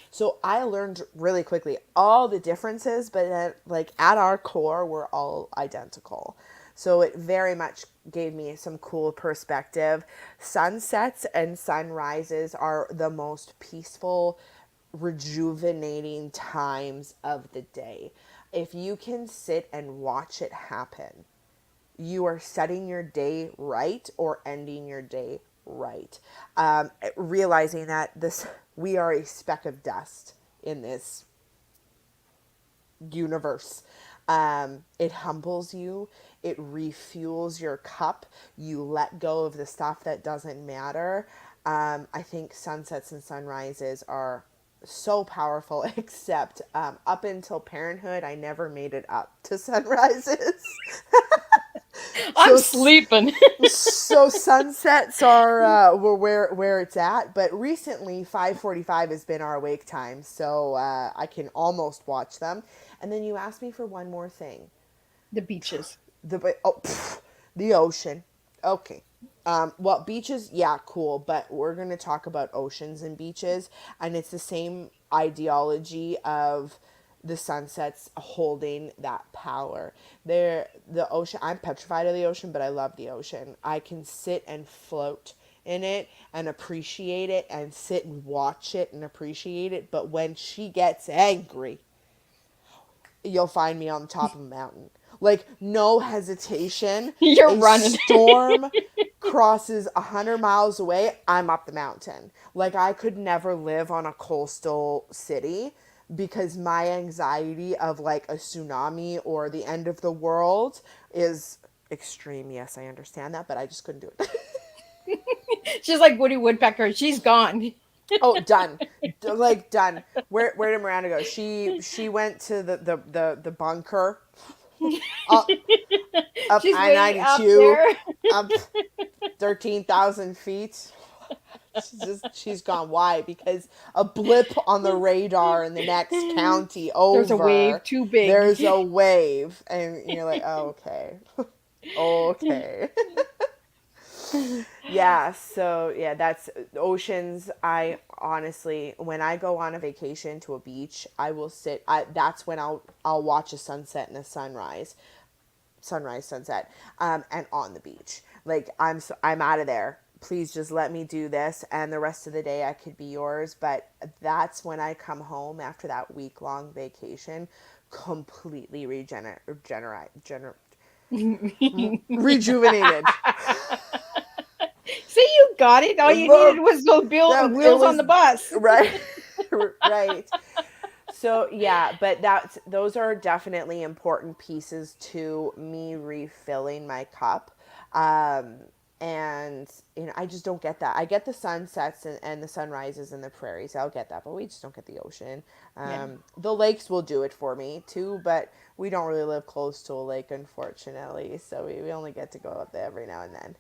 So I learned really quickly all the differences, but like at our core, we're all identical. So it very much gave me some cool perspective. Sunsets and sunrises are the most peaceful, rejuvenating times of the day. If you can sit and watch it happen, you are setting your day right or ending your day right. Realizing that we are a speck of dust in this universe. It humbles you. It refuels your cup. You let go of the stuff that doesn't matter. I think sunsets and sunrises are so powerful, except up until parenthood, I never made it up to sunrises. I'm So sleeping. so sunsets are where it's at, but recently 5:45 has been our wake time, so I can almost watch them. And then you asked me for one more thing. The beaches. The ocean. Okay. Well, beaches, yeah, cool, but we're going to talk about oceans and beaches, and it's the same ideology of the sunsets holding that power. The ocean, I'm petrified of the ocean, but I love the ocean. I can sit and float in it and appreciate it and sit and watch it and appreciate it, but when she gets angry, you'll find me on the top of a mountain. Like, no hesitation. You're A running. storm crosses 100 miles away, I'm up the mountain. Like, I could never live on a coastal city because my anxiety of like a tsunami or the end of the world is extreme. Yes, I understand that, but I just couldn't do it. She's like Woody Woodpecker. She's gone. Oh, done. Like, done. Where did Miranda go? She went to the bunker up up She's I way ninety up two, there. up 13,000 feet. She's gone. Why? Because a blip on the radar in the next county There's a wave over, too big. there's a wave, and you're like, oh, okay, okay. Yeah, so yeah, that's oceans. I honestly, when I go on a vacation to a beach, I will sit. That's when I'll watch a sunset and a sunrise, sunset, and on the beach. Like, I'm out of there. Please just let me do this, and the rest of the day I could be yours. But that's when I come home after that week long vacation, completely rejuvenated. See, you got it. All you needed Look, was those that it wheels on was the bus. right, right. So yeah, but those are definitely important pieces to me refilling my cup. Um, and I just don't get that. I get the sunsets and the sunrises and the prairies. I'll get that, but we just don't get the ocean. Yeah. The lakes will do it for me too, but we don't really live close to a lake, unfortunately. So we only get to go up there every now and then.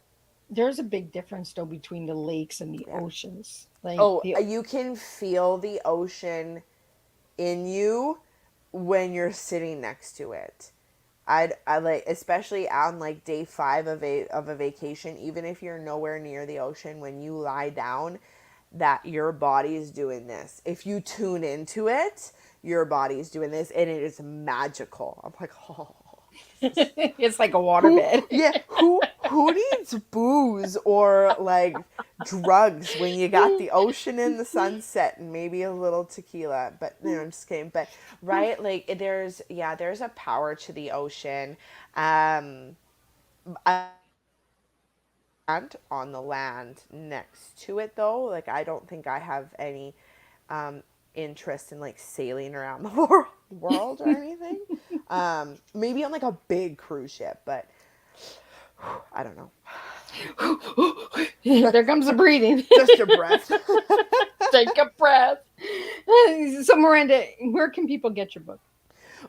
There's a big difference though between the lakes and the Yeah. oceans. Like Oh, the you can feel the ocean in you when you're sitting next to it. I like, especially on like day 5 of a vacation, even if you're nowhere near the ocean, when you lie down, that your body is doing this. If you tune into it, your body's doing this, and it is magical. I'm like, oh, it's like a who, waterbed. yeah, who needs booze or like drugs when you got the ocean and the sunset and maybe a little tequila? But I'm just kidding. But right, like, there's a power to the ocean. And on the land next to it, though, like, I don't think I have any interest in like sailing around the world or anything. Maybe on like a big cruise ship, but I don't know. There comes the breathing. Just a breath. Take a breath. So Miranda, where can people get your book?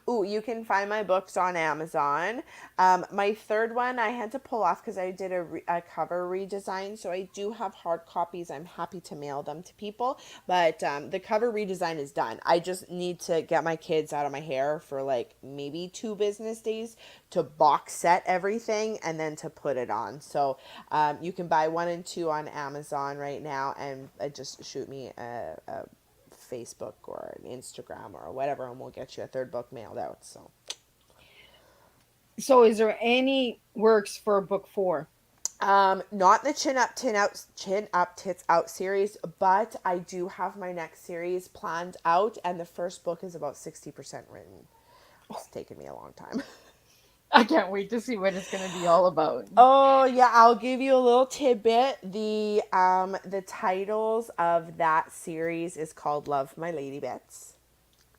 Ooh, you can find my books on Amazon. My third one I had to pull off because I did a cover redesign. So I do have hard copies. I'm happy to mail them to people. But the cover redesign is done. I just need to get my kids out of my hair for like maybe 2 business days to box set everything and then to put it on. So you can buy 1 and 2 on Amazon right now, and just shoot me a Facebook or an Instagram or whatever, and we'll get you a third book mailed out. So is there any works for book 4? Not the Chin Up Tits Out series, but I do have my next series planned out, and the first book is about 60% written. It's taken me a long time. I can't wait to see what it's going to be all about. Oh yeah, I'll give you a little tidbit. The titles of that series is called Love My Lady Bits.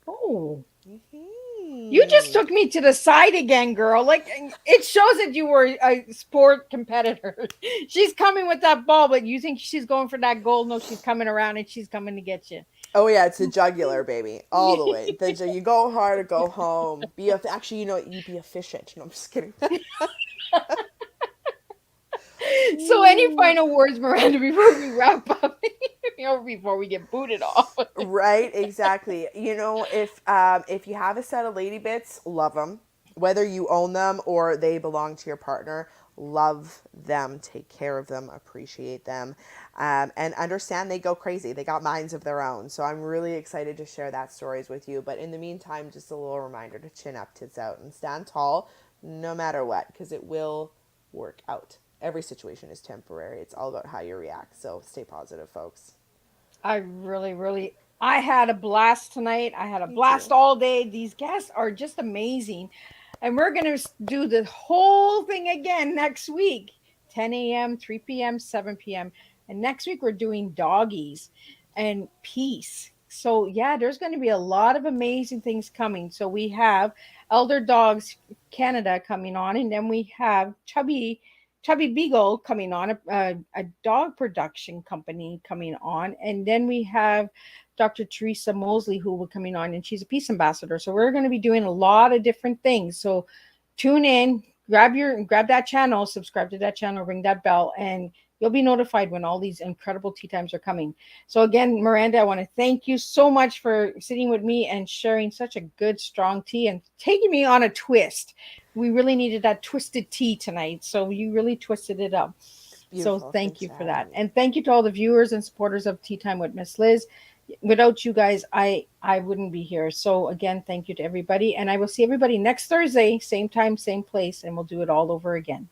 Oh. Mm-hmm. You just took me to the side again, girl. Like, it shows that you were a sport competitor. She's coming with that ball, but you think she's going for that goal? No, she's coming around and she's coming to get you. Oh yeah, it's a jugular, baby, all the way. You go hard or go home. Actually, you be efficient. No, I'm just kidding. So, any final words, Miranda, before we wrap up? Before we get booted off. Right, exactly. If you have a set of lady bits, love them. Whether you own them or they belong to your partner, love them, take care of them, appreciate them, and understand they go crazy. They got minds of their own. So I'm really excited to share that stories with you. But in the meantime, just a little reminder to chin up, tits out, and stand tall no matter what, because it will work out. Every situation is temporary. It's all about how you react. So stay positive, folks. I really, I had a blast tonight. I had a Me blast too. all day. These guests are just amazing. And we're going to do the whole thing again next week. 10 a.m., 3 p.m., 7 p.m. And next week we're doing doggies and peace. So yeah, there's going to be a lot of amazing things coming. So we have Elder Dogs Canada coming on, and then we have Chubby Beagle coming on, a dog production company coming on, and then we have Dr. Teresa Mosley who will be coming on, and she's a peace ambassador. So we're going to be doing a lot of different things. So tune in, grab that channel, subscribe to that channel, ring that bell, and you'll be notified when all these incredible tea times are coming. So again, Miranda, I want to thank you so much for sitting with me and sharing such a good, strong tea and taking me on a twist. We really needed that twisted tea tonight. So you really twisted it up. It's So beautiful. thank Thanks you for for having that. me. And thank you to all the viewers and supporters of Tea Time with Miss Liz. Without you guys, I wouldn't be here. So again, thank you to everybody. And I will see everybody next Thursday, same time, same place, and we'll do it all over again.